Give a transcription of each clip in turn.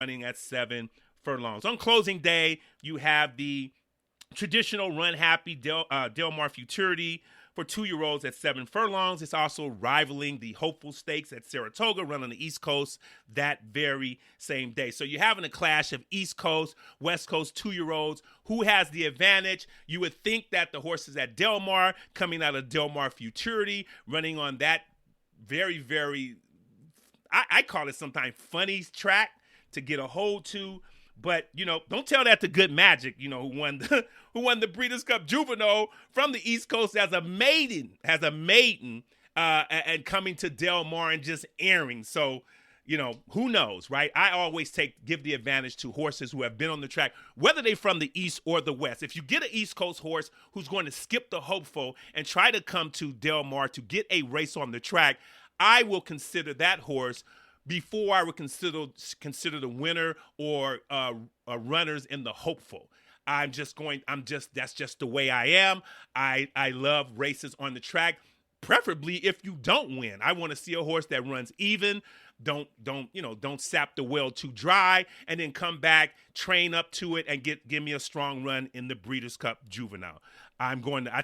running at 7 furlongs. On closing day, you have the traditional Run Happy Del Mar Futurity for 2-year-olds at 7 furlongs. It's also rivaling the Hopeful Stakes at Saratoga, run on the East Coast that very same day. So you're having a clash of East Coast, West Coast 2-year-olds. Who has the advantage? You would think that the horses at Del Mar, coming out of Del Mar Futurity, running on that very, very, I call it sometimes funny track to get a hold to. But, don't tell that to Good Magic, who won the Breeders' Cup Juvenile from the East Coast as a maiden, and coming to Del Mar and just airing. So, who knows, right? I always give the advantage to horses who have been on the track, whether they're from the East or the West. If you get an East Coast horse who's going to skip the Hopeful and try to come to Del Mar to get a race on the track, I will consider that horse before I would consider the winner or runners in the Hopeful. That's just the way I am. I love races on the track, preferably if you don't win. I want to see a horse that runs even, don't sap the well too dry, and then come back, train up to it, and give me a strong run in the Breeders' Cup Juvenile. I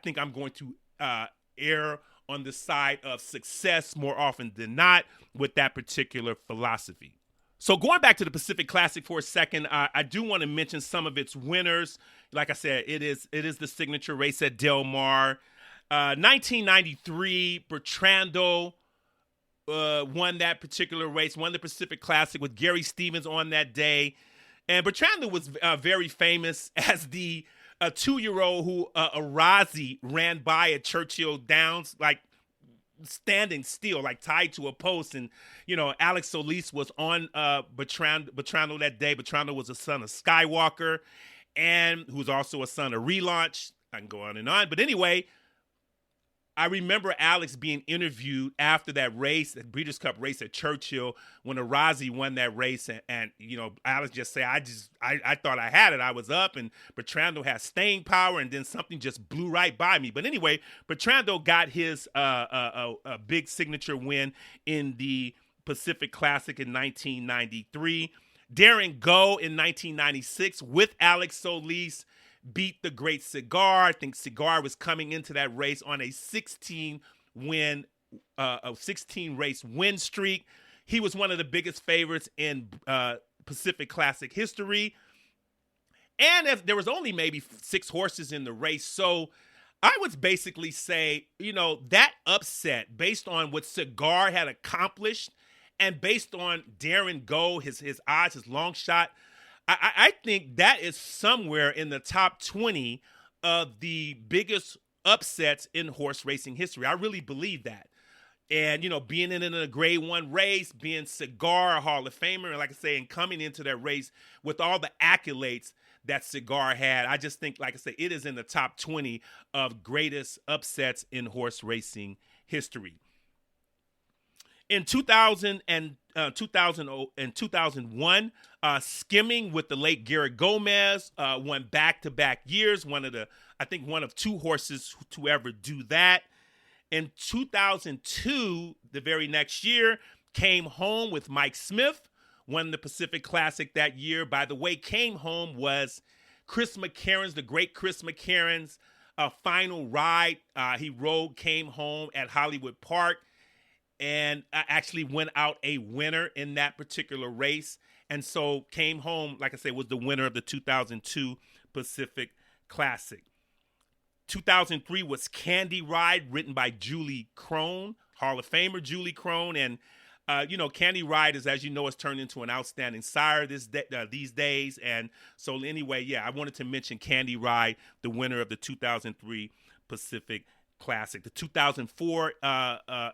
think I'm going to err on the side of success more often than not with that particular philosophy. So going back to the Pacific Classic for a second, I do want to mention some of its winners. Like I said, it is the signature race at Del Mar. 1993, Bertrando won that particular race, won the Pacific Classic with Gary Stevens on that day. And Bertrando was very famous as the a 2-year-old who Arazi ran by at Churchill Downs, like standing still, like tied to a post. And, Alex Solis was on Bertrando that day. Bertrando was a son of Skywalker, and who was also a son of Relaunch. I can go on and on. But anyway, I remember Alex being interviewed after that race, the Breeders' Cup race at Churchill, when Arazi won that race, and Alex just said, I thought I had it. I was up, and Bertrando had staying power, and then something just blew right by me. But anyway, Bertrando got his a big signature win in the Pacific Classic in 1993. Darren Go in 1996 with Alex Solis beat the great Cigar. I think Cigar was coming into that race on a 16 race win streak. He was one of the biggest favorites in Pacific Classic history. And there was only maybe 6 horses in the race. So I would basically say, that upset based on what Cigar had accomplished and based on Darren Go, his odds, his long shot, I think that is somewhere in the top 20 of the biggest upsets in horse racing history. I really believe that. And, being in a grade 1 race, being Cigar, a Hall of Famer, and like I say, and coming into that race with all the accolades that Cigar had, I just think, like I say, it is in the top 20 of greatest upsets in horse racing history. In 2001, Skimming with the late Garrett Gomez won back-to-back years. One of 2 horses to ever do that. In 2002, the very next year, Came Home with Mike Smith, won the Pacific Classic that year. By the way, Came Home was Chris McCarron's, the great Chris McCarron's final ride. He rode Came Home at Hollywood Park, and actually went out a winner in that particular race. And so Came Home, like I said, was the winner of the 2002 Pacific Classic. 2003 was Candy Ride, written by Julie Crone, Hall of Famer Julie Crone. And, Candy Ride is, as you know, has turned into an outstanding sire these days. And so anyway, I wanted to mention Candy Ride, the winner of the 2003 Pacific Classic. The 2004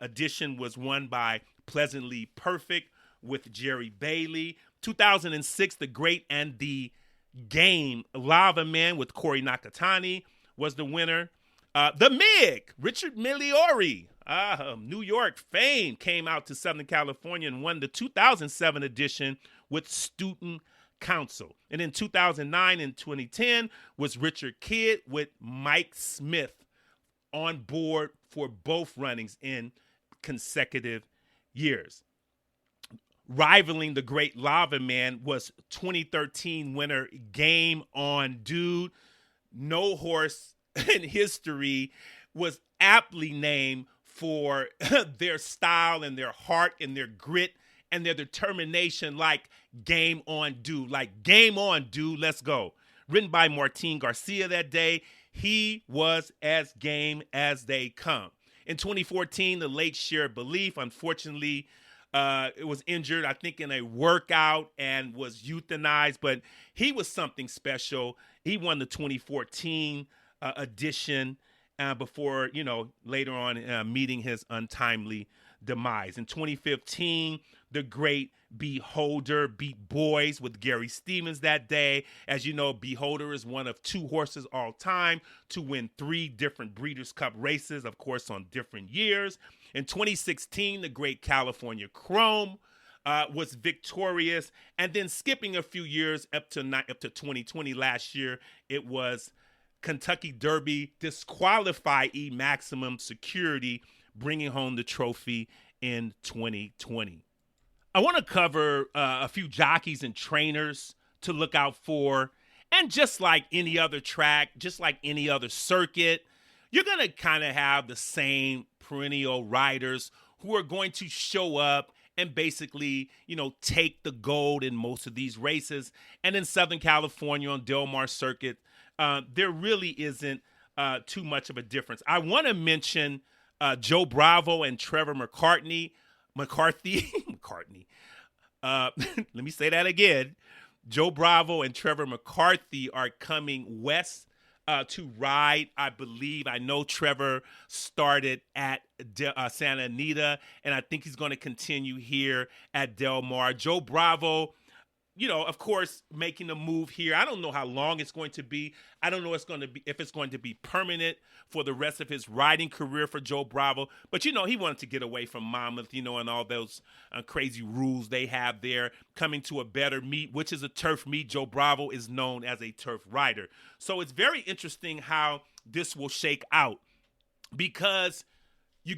edition was won by Pleasantly Perfect with Jerry Bailey. 2006, The Great and the Game, Lava Man with Corey Nakatani was the winner. The Mig, Richard Miliori, New York fame, came out to Southern California and won the 2007 edition with Student Council. And in 2009 and 2010 was Richard Kidd with Mike Smith on board for both runnings in consecutive years. rivaling the great Lava Man was 2013 winner Game On Dude. No horse in history was aptly named for their style and their heart and their grit and their determination, like Game On Dude. Like, game on, dude, let's go. Written by Martin Garcia that day. He was as game as they come. In 2014, the late shared belief, unfortunately, it was injured, I think, in a workout and was euthanized, but he was something special. He won the 2014 edition before, later on meeting his untimely demise. In 2015, the great Beholder beat Boys with Gary Stevens that day. As you know, Beholder is one of 2 horses all time to win 3 different Breeders' Cup races, of course, on different years. In 2016, the great California Chrome was victorious. And then skipping a few years up to 2020 last year, it was Kentucky Derby disqualified E Maximum Security, bringing home the trophy in 2020. I want to cover a few jockeys and trainers to look out for. And just like any other track, just like any other circuit, you're going to kind of have the same perennial riders who are going to show up and basically, take the gold in most of these races. And in Southern California on Del Mar Circuit, there really isn't too much of a difference. I want to mention Joe Bravo and Trevor McCarthy. Let me say that again. Joe Bravo and Trevor McCarthy are coming west to ride. I know Trevor started at Santa Anita, and I think he's going to continue here at Del Mar. Joe Bravo, of course, making a move here. I don't know how long it's going to be. I don't know if it's going to be permanent for the rest of his riding career for Joe Bravo. But, he wanted to get away from Monmouth, and all those crazy rules they have there, coming to a better meet, which is a turf meet. Joe Bravo is known as a turf rider. So it's very interesting how this will shake out, because you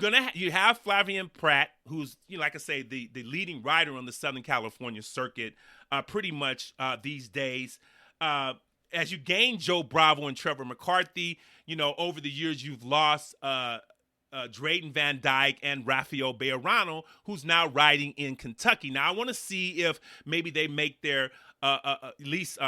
have Flavien Prat, who's, like I say, the leading rider on the Southern California circuit pretty much these days. As you gain Joe Bravo and Trevor McCarthy, over the years you've lost Drayton Van Dyke and Rafael Bejarano, who's now riding in Kentucky. Now, I want to see if maybe they make their at least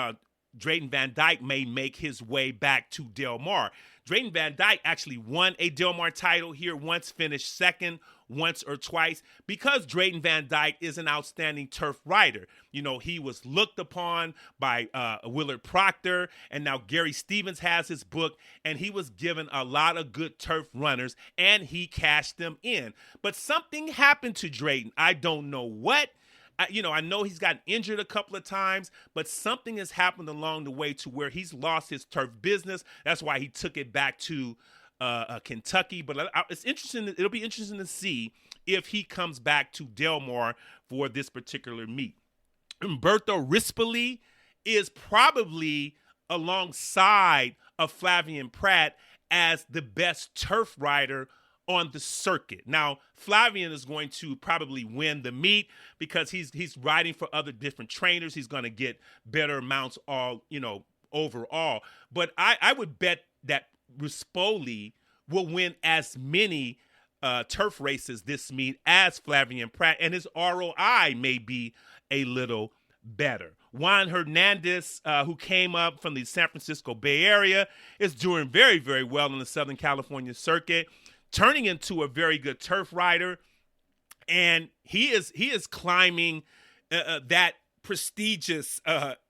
Drayton Van Dyke may make his way back to Del Mar. Drayton Van Dyke actually won a Del Mar title here once, finished second once or twice, because Drayton Van Dyke is an outstanding turf rider. He was looked upon by Willard Proctor, and now Gary Stevens has his book, and he was given a lot of good turf runners, and he cashed them in. But something happened to Drayton. I don't know what. I know he's gotten injured a couple of times, but something has happened along the way to where he's lost his turf business. That's why he took it back to Kentucky. But it's interesting. It'll be interesting to see if he comes back to Del Mar for this particular meet. Umberto Rispoli is probably alongside of Flavien Prat as the best turf rider on the circuit. Now, Flavien is going to probably win the meet because he's riding for other different trainers. He's going to get better mounts overall. But I would bet that Rispoli will win as many turf races this meet as Flavien Prat, and his ROI may be a little better. Juan Hernandez, who came up from the San Francisco Bay Area, is doing very, very well in the Southern California circuit, turning into a very good turf rider, and he is climbing that prestigious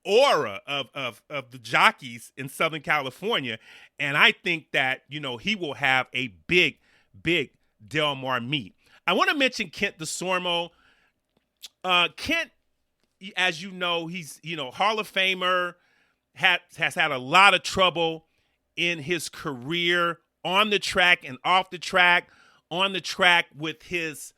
aura of the jockeys in Southern California, and I think that he will have a big Del Mar meet. I want to mention Kent DeSormo. Kent, as you know, he's Hall of Famer, has had a lot of trouble in his career on the track and off the track. On the track with his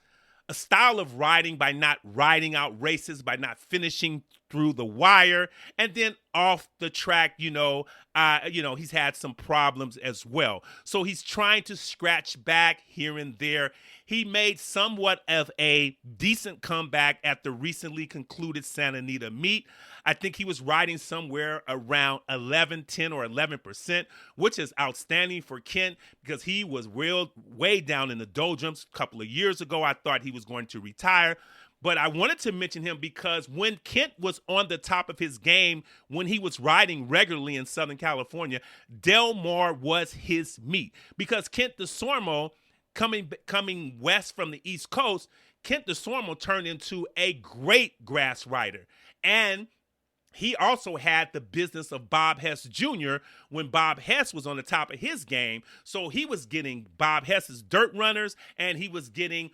a style of riding by not riding out races, by not finishing through the wire, and then off the track, he's had some problems as well. So he's trying to scratch back here and there. He made somewhat of a decent comeback at the recently concluded Santa Anita meet. I think he was riding somewhere around 11, 10, or 11%, which is outstanding for Kent because he was way down in the doldrums a couple of years ago. I thought he was going to retire. But I wanted to mention him because when Kent was on the top of his game, when he was riding regularly in Southern California, Del Mar was his meet. Because Kent DeSormo, coming west from the East Coast, Kent DeSormo turned into a great grass rider. And he also had the business of Bob Hess Jr. when Bob Hess was on the top of his game. So he was getting Bob Hess's dirt runners, and he was getting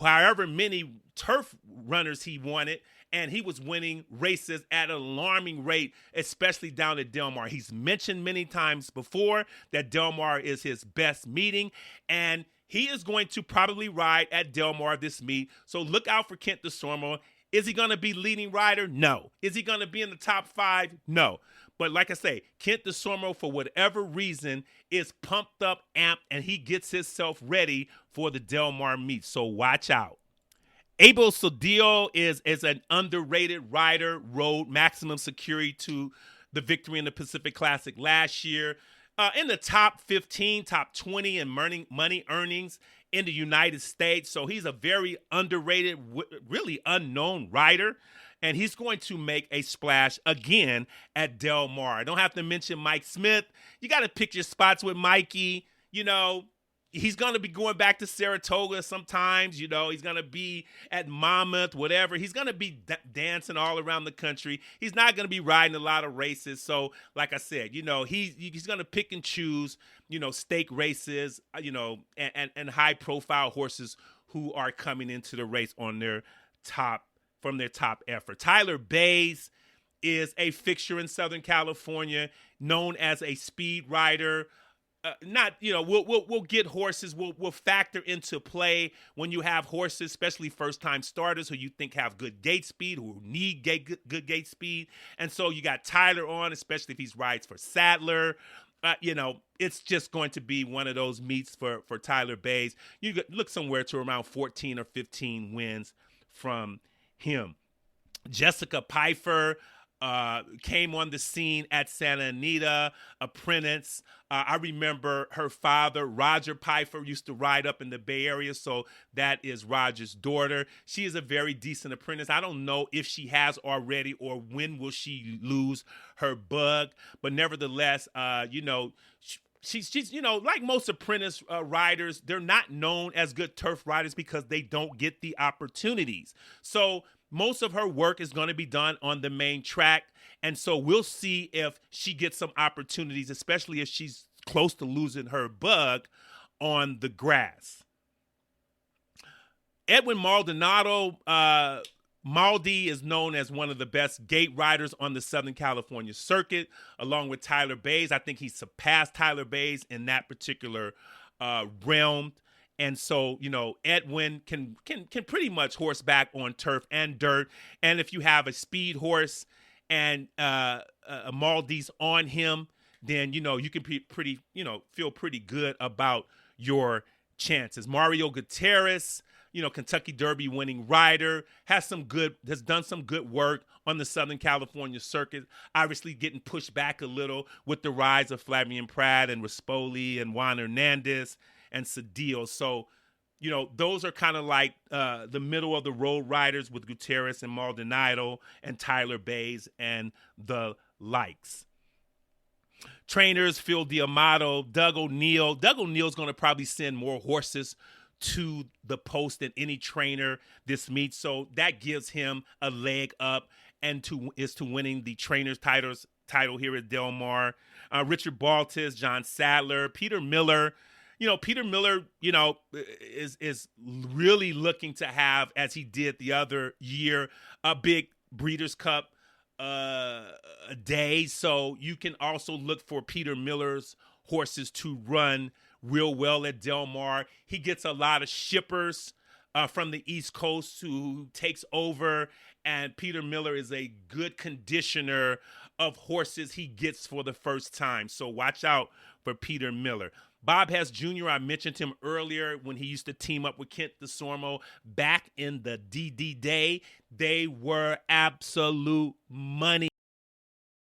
however many turf runners he wanted, and he was winning races at an alarming rate, especially down at Del Mar. He's mentioned many times before that Del Mar is his best meeting, and he is going to probably ride at Del Mar this meet. So look out for Kent DeSormo. Is he going to be leading rider? No. Is he going to be in the top 5? No. But like I say, Kent DeSormo, for whatever reason, is pumped up, amped, and he gets himself ready for the Del Mar meet. So watch out. Abel Cedillo is an underrated rider, rode maximum security to the victory in the Pacific Classic last year. In the top 15, top 20 in money earnings in the United States. So he's a very underrated, really unknown rider. And he's going to make a splash again at Del Mar. I don't have to mention Mike Smith. You got to pick your spots with Mikey. He's going to be going back to Saratoga sometimes. He's going to be at Monmouth, whatever. He's going to be dancing all around the country. He's not going to be riding a lot of races. So, like I said, he's going to pick and choose, stake races, and high-profile horses who are coming into the race on their top effort. Tyler Bays is a fixture in Southern California, known as a speed rider. We'll get horses. We'll factor into play when you have horses, especially first-time starters who you think have good gate speed, who need good gate speed. And so you got Tyler on, especially if he rides for Sadler. It's just going to be one of those meets for Tyler Bays. You could look somewhere to around 14 or 15 wins from him. Jessica Pfeiffer came on the scene at Santa Anita, apprentice. I remember her father, Roger Pfeiffer, used to ride up in the Bay Area, so that is Roger's daughter. She is a very decent apprentice. I don't know if she has already or when will she lose her bug, but nevertheless, she's like most apprentice riders, they're not known as good turf riders because they don't get the opportunities. So most of her work is going to be done on the main track. And so we'll see if she gets some opportunities, especially if she's close to losing her bug on the grass. Edwin Maldonado, Maldi is known as one of the best gate riders on the Southern California circuit, along with Tyler Bays. I think he surpassed Tyler Bays in that particular realm. And so, Edwin can pretty much horseback on turf and dirt. And if you have a speed horse and a Maldi's on him, then, you can be feel pretty good about your chances. Mario Gutierrez, Kentucky Derby winning rider, has done some good work on the Southern California circuit, obviously getting pushed back a little with the rise of Flavien Prat and Rispoli and Juan Hernandez and Cedillo. So, those are kind of like the middle of the road riders with Gutierrez and Maldonado and Tyler Bays and the likes. Trainers, Phil D'Amato, Doug O'Neill. Doug O'Neill's going to probably send more horses to the post than any trainer this meet. So that gives him a leg up and to winning the trainers title here at Del Mar. Richard Baltas, John Sadler, Peter Miller. Peter Miller, is really looking to have, as he did the other year, a big Breeders' Cup a day. So you can also look for Peter Miller's horses to run real well at Del Mar. He gets a lot of shippers from the East Coast who takes over, and Peter Miller is a good conditioner of horses he gets for the first time. So watch out for Peter Miller. Bob Hess Jr., I mentioned him earlier when he used to team up with Kent DeSormo back in the DD day. They were absolute money.